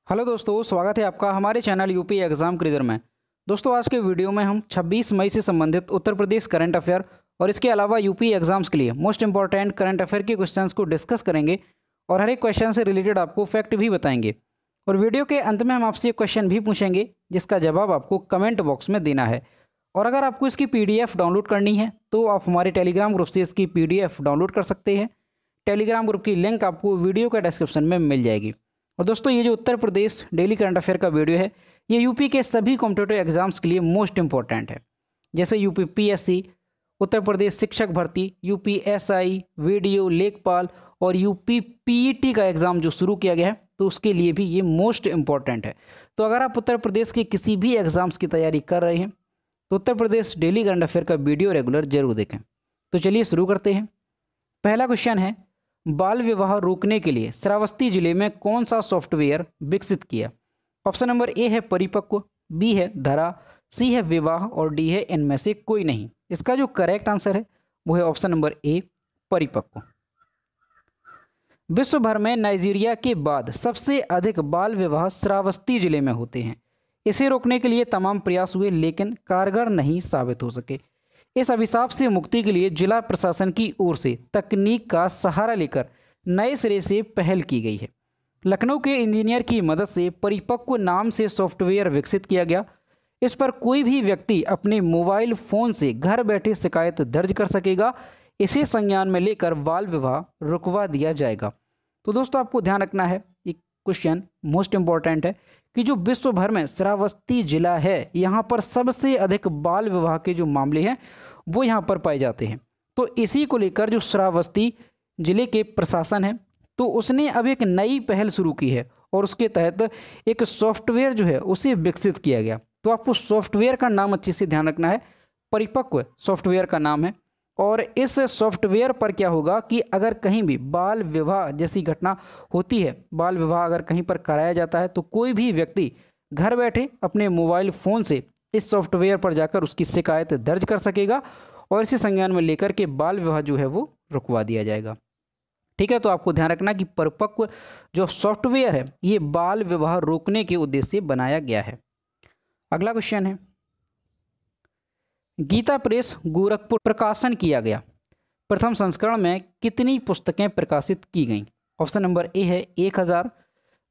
Hello दोस्तों, स्वागत है आपका हमारे चैनल यूपी एग्ज़ाम क्रिजर में। दोस्तों, आज के वीडियो में हम 26 मई से संबंधित उत्तर प्रदेश करंट अफेयर और इसके अलावा यूपी एग्जाम्स के लिए मोस्ट इंपॉर्टेंट करंट अफेयर के क्वेश्चंस को डिस्कस करेंगे और हर एक क्वेश्चन से रिलेटेड आपको फैक्ट भी बताएंगे। और वीडियो के अंत में हम आपसे एक क्वेश्चन भी पूछेंगे जिसका जवाब आपको कमेंट बॉक्स में देना है। और अगर आपको इसकी PDF डाउनलोड करनी है तो आप हमारे टेलीग्राम ग्रुप से इसकी PDF डाउनलोड कर सकते हैं। टेलीग्राम ग्रुप की लिंक आपको वीडियो के डिस्क्रिप्शन में मिल जाएगी। और दोस्तों, ये जो Uttar Pradesh daily current affair का वीडियो है ये यूपी के सभी कॉम्पिटिटिव एग्जाम्स के लिए मोस्ट इंपॉर्टेंट है, जैसे यूपी PSC, उत्तर प्रदेश शिक्षक भर्ती, यूपी SI, वीडियो, लेखपाल और यूपी PET का एग्ज़ाम जो शुरू किया गया है तो उसके लिए भी ये मोस्ट इंपॉर्टेंट है। तो अगर आप उत्तर प्रदेश के किसी भी एग्ज़ाम्स की तैयारी कर रहे हैं तो Uttar Pradesh daily current affair का वीडियो रेगुलर जरूर देखें। तो चलिए शुरू करते हैं। पहला क्वेश्चन है, बाल विवाह रोकने के लिए श्रावस्ती जिले में कौन सा सॉफ्टवेयर विकसित किया? ऑप्शन नंबर ए है परिपक्व, बी है धरा, सी है विवाह और डी है इनमें से कोई नहीं। इसका जो करेक्ट आंसर है वो है ऑप्शन नंबर ए परिपक्व। विश्व भर में नाइजीरिया के बाद सबसे अधिक बाल विवाह श्रावस्ती जिले में होते हैं। इसे रोकने के लिए तमाम प्रयास हुए लेकिन कारगर नहीं साबित हो सके। इस अभिशाप से मुक्ति के लिए जिला प्रशासन की ओर से तकनीक का सहारा लेकर नए सिरे से पहल की गई है। लखनऊ के इंजीनियर की मदद से परिपक्व नाम से सॉफ्टवेयर विकसित किया गया। इस पर कोई भी व्यक्ति अपने मोबाइल फ़ोन से घर बैठे शिकायत दर्ज कर सकेगा। इसे संज्ञान में लेकर बाल विवाह रुकवा दिया जाएगा। तो दोस्तों, आपको ध्यान रखना है, एक क्वेश्चन मोस्ट इंपॉर्टेंट है कि जो विश्व भर में श्रावस्ती जिला है यहाँ पर सबसे अधिक बाल विवाह के जो मामले हैं वो यहाँ पर पाए जाते हैं। तो इसी को लेकर जो श्रावस्ती जिले के प्रशासन है तो उसने अब एक नई पहल शुरू की है और उसके तहत एक सॉफ्टवेयर जो है उसे विकसित किया गया। तो आपको सॉफ्टवेयर का नाम अच्छे से ध्यान रखना है, परिपक्व सॉफ्टवेयर का नाम है। और इस सॉफ्टवेयर पर क्या होगा कि अगर कहीं भी बाल विवाह जैसी घटना होती है, बाल विवाह अगर कहीं पर कराया जाता है तो कोई भी व्यक्ति घर बैठे अपने मोबाइल फ़ोन से इस सॉफ्टवेयर पर जाकर उसकी शिकायत दर्ज कर सकेगा और इसी संज्ञान में लेकर के बाल विवाह जो है वो रुकवा दिया जाएगा। ठीक है, तो आपको ध्यान रखना कि परिपक्व जो सॉफ्टवेयर है ये बाल विवाह रोकने के उद्देश्य से बनाया गया है। अगला क्वेश्चन है, गीता प्रेस गोरखपुर प्रकाशन किया गया। प्रथम संस्करण में कितनी पुस्तकें प्रकाशित की गईं? ऑप्शन नंबर ए है 1000,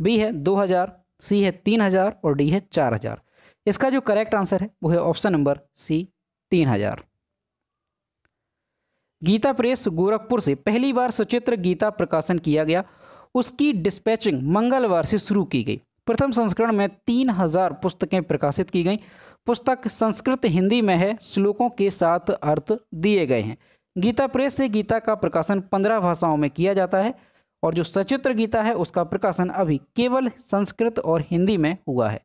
बी है 2000, सी है 3000 और डी है 4000। इसका जो करेक्ट आंसर है वो है option number C 3000। Gita Press Gorakhpur से पहली बार सचित्र गीता प्रकाशन किया गया। उसकी डिस्पैचिंग मंगलवार से शुरू की गई। प्रथम संस्करण में 3000 पुस्तकें प्रकाशित की गईं। पुस्तक संस्कृत हिंदी में है, श्लोकों के साथ अर्थ दिए गए हैं। गीता प्रेस से गीता का प्रकाशन 15 भाषाओं में किया जाता है और जो सचित्र गीता है उसका प्रकाशन अभी केवल संस्कृत और हिंदी में हुआ है।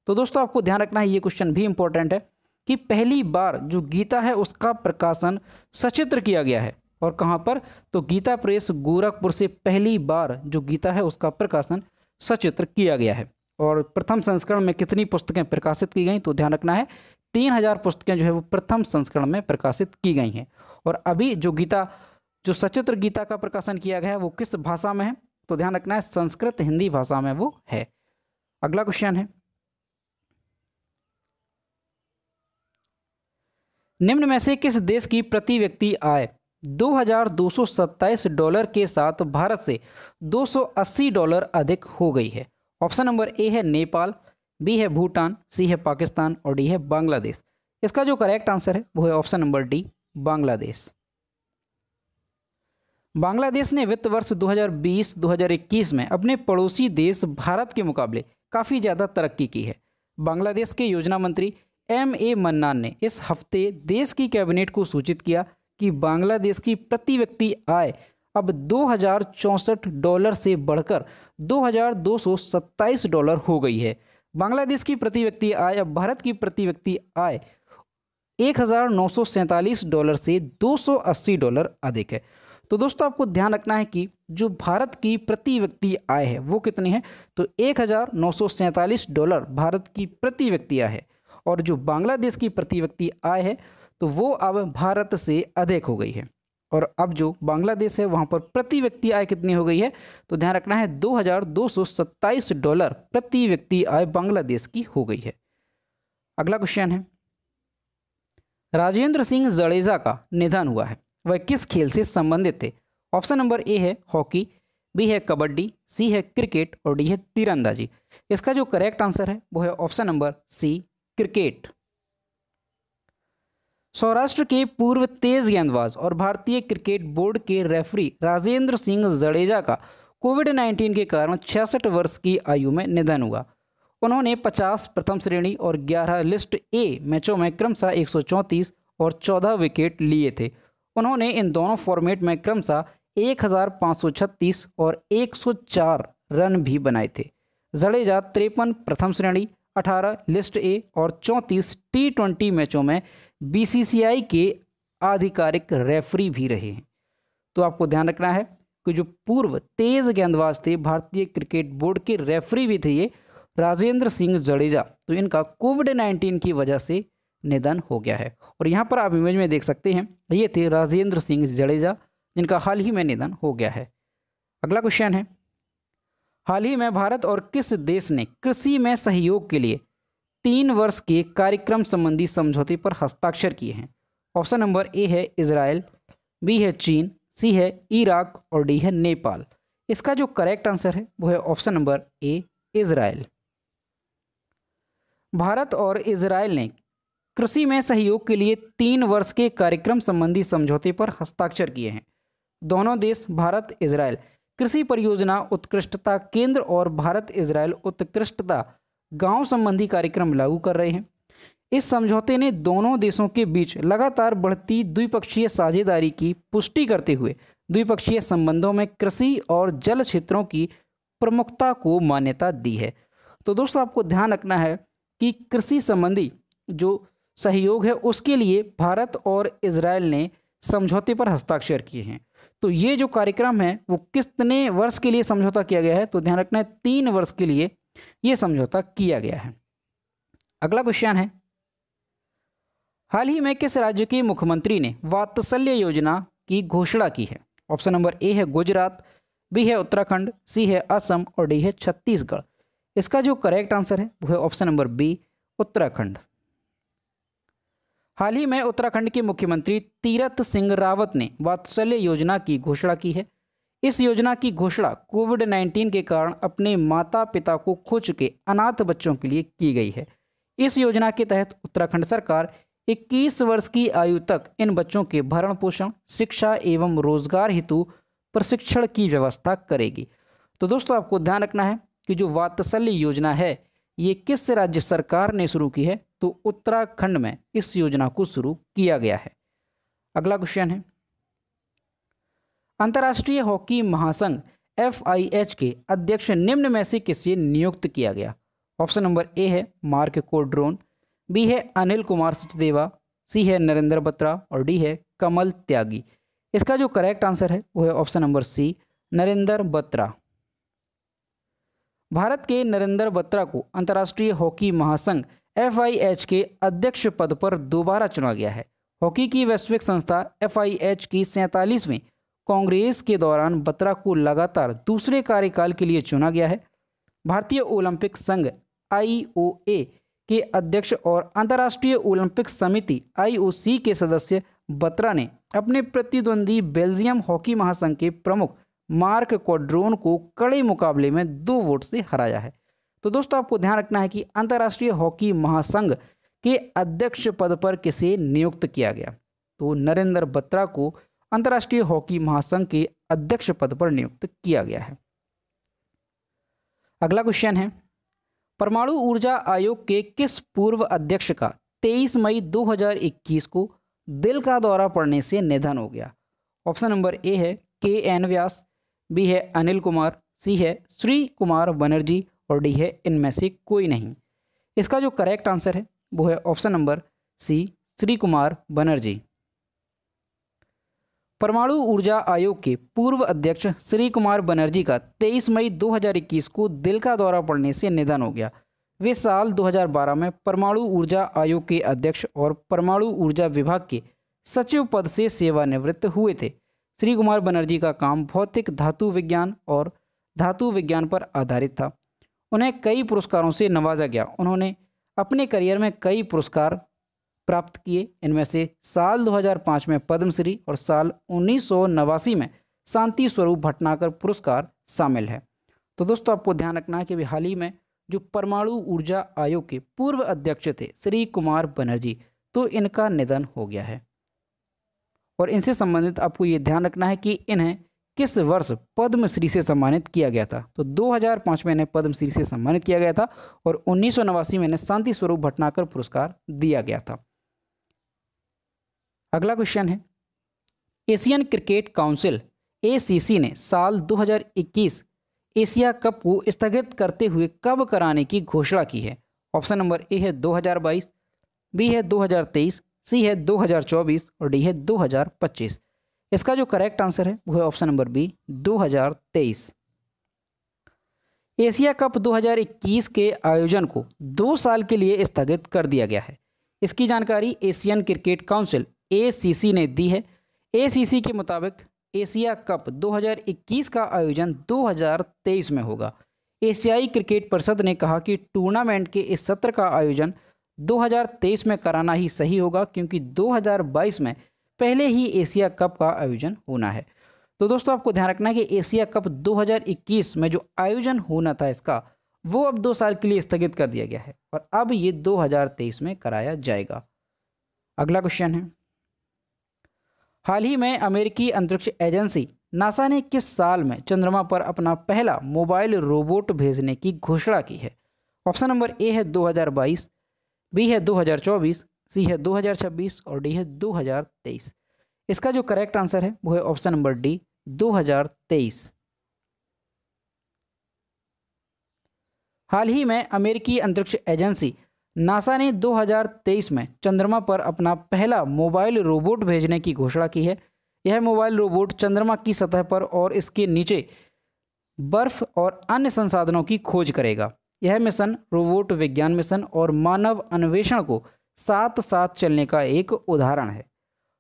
तो दोस्तों, आपको ध्यान रखना है, ये क्वेश्चन भी इंपॉर्टेंट है कि पहली बार जो गीता है उसका प्रकाशन सचित्र किया गया है और कहाँ पर, तो गीता प्रेस गोरखपुर से पहली बार जो गीता है उसका प्रकाशन सचित्र किया गया है। और प्रथम संस्करण में कितनी पुस्तकें प्रकाशित की गई, तो ध्यान रखना है 3000 पुस्तकें जो है वो प्रथम संस्करण में प्रकाशित की गई हैं। और अभी जो गीता जो सचित्र गीता का प्रकाशन किया गया है वो किस भाषा में है, तो ध्यान रखना है संस्कृत हिंदी भाषा में वो है। अगला क्वेश्चन है, निम्न में से किस देश की प्रति व्यक्ति आय $2227 के साथ भारत से $280 अधिक हो गई है? ऑप्शन नंबर ए है नेपाल, बी है भूटान, सी है पाकिस्तान और डी है बांग्लादेश। इसका जो करेक्ट आंसर है वो है option number D Bangladesh. Bangladesh ने वित्त वर्ष 2020-2021 में अपने पड़ोसी देश भारत के मुकाबले काफ़ी ज़्यादा तरक्की की है। बांग्लादेश के योजना मंत्री MA मन्नान ने इस हफ्ते देश की कैबिनेट को सूचित किया कि बांग्लादेश की प्रति व्यक्ति आय अब $2064 से बढ़कर $2227 हो गई है। बांग्लादेश की प्रति व्यक्ति आय अब भारत की प्रति व्यक्ति आय $1947 से $280 अधिक है। तो दोस्तों, आपको ध्यान रखना है कि जो भारत की प्रति व्यक्ति आय है वो कितनी है, तो $1947 भारत की प्रति व्यक्ति आय है और जो बांग्लादेश की प्रति व्यक्ति आय है तो वो अब भारत से अधिक हो गई है। और अब जो बांग्लादेश है वहाँ पर प्रति व्यक्ति आय कितनी हो गई है, तो ध्यान रखना है $2227 प्रति व्यक्ति आय बांग्लादेश की हो गई है। अगला क्वेश्चन है, राजेंद्र सिंह जडेजा का निधन हुआ है, वह किस खेल से संबंधित थे? ऑप्शन नंबर ए है हॉकी, बी है कबड्डी, सी है क्रिकेट और डी है तीरंदाजी। इसका जो करेक्ट आंसर है वो है option number C, cricket. Saurashtra के पूर्व तेज गेंदबाज और भारतीय क्रिकेट बोर्ड के रेफरी राजेंद्र सिंह जडेजा का कोविड-19 के कारण 66 वर्ष की आयु में निधन हुआ। उन्होंने 50 प्रथम श्रेणी और 11 लिस्ट ए मैचों में क्रमशः 134 और 14 विकेट लिए थे। उन्होंने इन दोनों फॉर्मेट में क्रमशः 1536 और 104 रन भी बनाए थे। जडेजा 53 प्रथम श्रेणी, 18 लिस्ट ए और 34 T20 मैचों में BCCI के आधिकारिक रेफरी भी रहे हैं। तो आपको ध्यान रखना है कि जो पूर्व तेज गेंदबाज थे, भारतीय क्रिकेट बोर्ड के रेफरी भी थे ये राजेंद्र सिंह जडेजा, तो इनका कोविड-19 की वजह से निधन हो गया है। और यहाँ पर आप इमेज में देख सकते हैं, ये थे राजेंद्र सिंह जडेजा जिनका हाल ही में निधन हो गया है। अगला क्वेश्चन है, हाल ही में भारत और किस देश ने कृषि में सहयोग के लिए 3 वर्ष के कार्यक्रम संबंधी समझौते पर हस्ताक्षर किए हैं? ऑप्शन नंबर ए है इजराइल, बी है चीन, सी है इराक और डी है नेपाल। इसका जो करेक्ट आंसर है वो है option number A, Israel. Bharat और इजराइल ने कृषि में सहयोग के लिए 3 वर्ष के कार्यक्रम संबंधी समझौते पर हस्ताक्षर किए हैं। दोनों देश भारत इजराइल कृषि परियोजना उत्कृष्टता केंद्र और भारत इजराइल उत्कृष्टता गांव संबंधी कार्यक्रम लागू कर रहे हैं। इस समझौते ने दोनों देशों के बीच लगातार बढ़ती द्विपक्षीय साझेदारी की पुष्टि करते हुए द्विपक्षीय संबंधों में कृषि और जल क्षेत्रों की प्रमुखता को मान्यता दी है। तो दोस्तों आपको ध्यान रखना है कि कृषि संबंधी जो सहयोग है उसके लिए भारत और इजराइल ने समझौते पर हस्ताक्षर किए हैं। तो ये जो कार्यक्रम है वो कितने वर्ष के लिए समझौता किया गया है, तो ध्यान रखना है 3 वर्ष के लिए ये समझौता किया गया है। अगला क्वेश्चन है, हाल ही में किस राज्य के मुख्यमंत्री ने वात्सल्य योजना की घोषणा की है? ऑप्शन नंबर ए है गुजरात, बी है उत्तराखंड, सी है असम और डी है छत्तीसगढ़। इसका जो करेक्ट आंसर है वो है ऑप्शन नंबर बी, उत्तराखंड। हाल ही में उत्तराखंड के मुख्यमंत्री तीरथ सिंह रावत ने वात्सल्य योजना की घोषणा की है। इस योजना की घोषणा कोविड-19 के कारण अपने माता पिता को खो चुके अनाथ बच्चों के लिए की गई है। इस योजना के तहत उत्तराखंड सरकार 21 वर्ष की आयु तक इन बच्चों के भरण पोषण, शिक्षा एवं रोजगार हेतु प्रशिक्षण की व्यवस्था करेगी। तो दोस्तों आपको ध्यान रखना है कि जो वात्सल्य योजना है ये किस राज्य सरकार ने शुरू की है, तो उत्तराखंड में इस योजना को शुरू किया गया है। अगला क्वेश्चन है, अंतर्राष्ट्रीय हॉकी महासंघ FIH के अध्यक्ष निम्न में से किसे नियुक्त किया गया? ऑप्शन नंबर ए है मार्क कोड्रोन, बी है अनिल कुमार सचदेवा, सी है नरेंद्र बत्रा और डी है कमल त्यागी। इसका जो करेक्ट आंसर है वो है option number C, Narendra Batra. Bharat के नरेंद्र बत्रा को अंतर्राष्ट्रीय हॉकी महासंघ FIH के अध्यक्ष पद पर दोबारा चुना गया है। हॉकी की वैश्विक संस्था FIH की 47वें कांग्रेस के दौरान बत्रा को लगातार दूसरे कार्यकाल के लिए चुना गया है। भारतीय ओलंपिक संघ IOA के अध्यक्ष और अंतर्राष्ट्रीय ओलंपिक समिति IOC के सदस्य बत्रा ने अपने प्रतिद्वंदी बेल्जियम हॉकी महासंघ के प्रमुख मार्क कोड्रोन को कड़े मुकाबले में 2 वोट से हराया है। तो दोस्तों आपको ध्यान रखना है कि अंतर्राष्ट्रीय हॉकी महासंघ के अध्यक्ष पद पर किसे नियुक्त किया गया, तो नरेंद्र बत्रा को अंतर्राष्ट्रीय हॉकी महासंघ के अध्यक्ष पद पर नियुक्त किया गया है। अगला क्वेश्चन है, परमाणु ऊर्जा आयोग के किस पूर्व अध्यक्ष का 23 मई 2021 को दिल का दौरा पड़ने से निधन हो गया? ऑप्शन नंबर ए है KN व्यास, बी है अनिल कुमार, सी है श्री कुमार बनर्जी और डी है इनमें से कोई नहीं। इसका जो करेक्ट आंसर है वो है option number C, Shri Kumar Banerjee. परमाणु ऊर्जा आयोग के पूर्व अध्यक्ष श्री कुमार बनर्जी का 23 मई 2021 को दिल का दौरा पड़ने से निधन हो गया। वे साल 2012 में परमाणु ऊर्जा आयोग के अध्यक्ष और परमाणु ऊर्जा विभाग के सचिव पद से सेवानिवृत्त हुए थे। श्री कुमार बनर्जी का काम भौतिक धातु विज्ञान और धातु विज्ञान पर आधारित था। उन्हें कई पुरस्कारों से नवाजा गया। उन्होंने अपने करियर में कई पुरस्कार प्राप्त किए। इनमें से साल 2005 में पद्मश्री और साल 1989 में शांति स्वरूप भटनागर पुरस्कार शामिल है। तो दोस्तों आपको ध्यान रखना है कि अभी हाल ही में जो परमाणु ऊर्जा आयोग के पूर्व अध्यक्ष थे श्री कुमार बनर्जी, तो इनका निधन हो गया है। और इनसे संबंधित आपको ये ध्यान रखना है कि इन्हें किस वर्ष पद्मश्री से सम्मानित किया गया था। तो 2005 में इन्हें पद्मश्री से सम्मानित किया गया था और 1989 में इन्हें शांति स्वरूप भटनागर पुरस्कार दिया गया था। अगला क्वेश्चन है, एशियन क्रिकेट काउंसिल ACC ने साल 2021 एशिया कप को स्थगित करते हुए कब कराने की घोषणा की है? ऑप्शन नंबर ए है 2022, बी है 2023, सी है 2024 और डी है 2025। इसका जो करेक्ट आंसर है वो है option number B 2023। Asia cup 2021 के आयोजन को 2 साल के लिए स्थगित कर दिया गया है। इसकी जानकारी एशियन क्रिकेट काउंसिल ACC ने दी है। ACC के मुताबिक एशिया कप 2021 का आयोजन 2023 में होगा। एशियाई क्रिकेट परिषद ने कहा कि टूर्नामेंट के इस सत्र का आयोजन 2023 में कराना ही सही होगा, क्योंकि 2022 में पहले ही एशिया कप का आयोजन होना है। तो दोस्तों आपको ध्यान रखना है कि एशिया कप 2021 में जो आयोजन होना था इसका, वो अब 2 साल के लिए स्थगित कर दिया गया है और अब ये 2023 में कराया जाएगा। अगला क्वेश्चन है, हाल ही में अमेरिकी अंतरिक्ष एजेंसी नासा ने किस साल में चंद्रमा पर अपना पहला मोबाइल रोबोट भेजने की घोषणा की है? ऑप्शन नंबर ए है 2022, बी है 2024, सी है 2026 और डी है 2023। इसका जो करेक्ट आंसर है वो है ऑप्शन नंबर डी 2023। हाल ही में अमेरिकी अंतरिक्ष एजेंसी नासा ने 2023 में चंद्रमा पर अपना पहला मोबाइल रोबोट भेजने की घोषणा की है। यह मोबाइल रोबोट चंद्रमा की सतह पर और इसके नीचे बर्फ और अन्य संसाधनों की खोज करेगा। यह मिशन रोबोट विज्ञान मिशन और मानव अन्वेषण को साथ साथ चलने का एक उदाहरण है।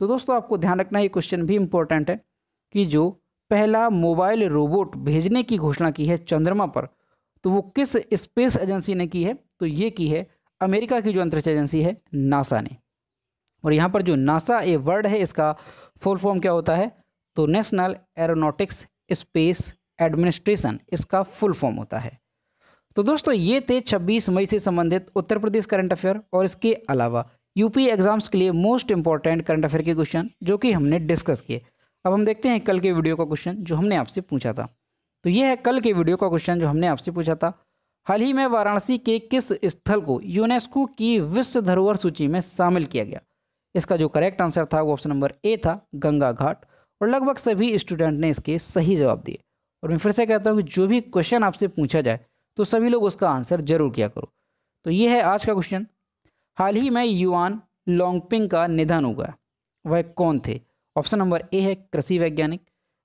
तो दोस्तों आपको ध्यान रखना, ये क्वेश्चन भी इम्पोर्टेंट है कि जो पहला मोबाइल रोबोट भेजने की घोषणा की है चंद्रमा पर, तो वो किस स्पेस एजेंसी ने की है? तो ये की है अमेरिका की जो अंतरिक्ष एजेंसी है नासा ने। और यहाँ पर जो नासा ये वर्ड है इसका फुल फॉर्म क्या होता है? तो नेशनल एरोनॉटिक्स स्पेस एडमिनिस्ट्रेशन इसका फुल फॉर्म होता है। तो दोस्तों ये थे 26 मई से संबंधित उत्तर प्रदेश करंट अफेयर और इसके अलावा यूपी एग्जाम्स के लिए मोस्ट इंपॉर्टेंट करंट अफेयर के क्वेश्चन जो कि हमने डिस्कस किए। अब हम देखते हैं कल के वीडियो का क्वेश्चन जो हमने आपसे पूछा था। तो ये है कल के वीडियो का क्वेश्चन जो हमने आपसे पूछा था, हाल ही में वाराणसी के किस स्थल को यूनेस्को की विश्व धरोहर सूची में शामिल किया गया? इसका जो करेक्ट आंसर था वो ऑप्शन नंबर ए था गंगा घाट। और लगभग सभी स्टूडेंट ने इसके सही जवाब दिए। और मैं फिर से कहता हूँ कि जो भी क्वेश्चन आपसे पूछा जाए तो सभी लोग उसका आंसर जरूर किया करो। तो ये है आज का क्वेश्चन, हाल ही में युआन लोंगपिंग का निधन हुआ, वह कौन थे? ऑप्शन नंबर ए है कृषि वैज्ञानिक,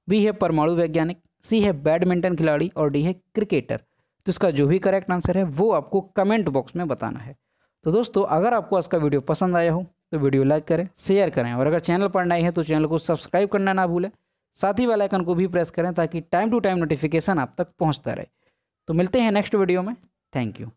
बी है परमाणु वैज्ञानिक, सी है बैडमिंटन खिलाड़ी और डी है क्रिकेटर। तो इसका जो भी करेक्ट आंसर है वो आपको कमेंट बॉक्स में बताना है। तो दोस्तों अगर आपको आज का वीडियो पसंद आया हो तो वीडियो लाइक करें, शेयर करें और अगर चैनल पर नए हैं तो चैनल को सब्सक्राइब करना ना भूलें। साथ ही बेल आइकन को भी प्रेस करें ताकि टाइम टू टाइम नोटिफिकेशन आप तक पहुंचता रहे। तो मिलते हैं नेक्स्ट वीडियो में। Thank you.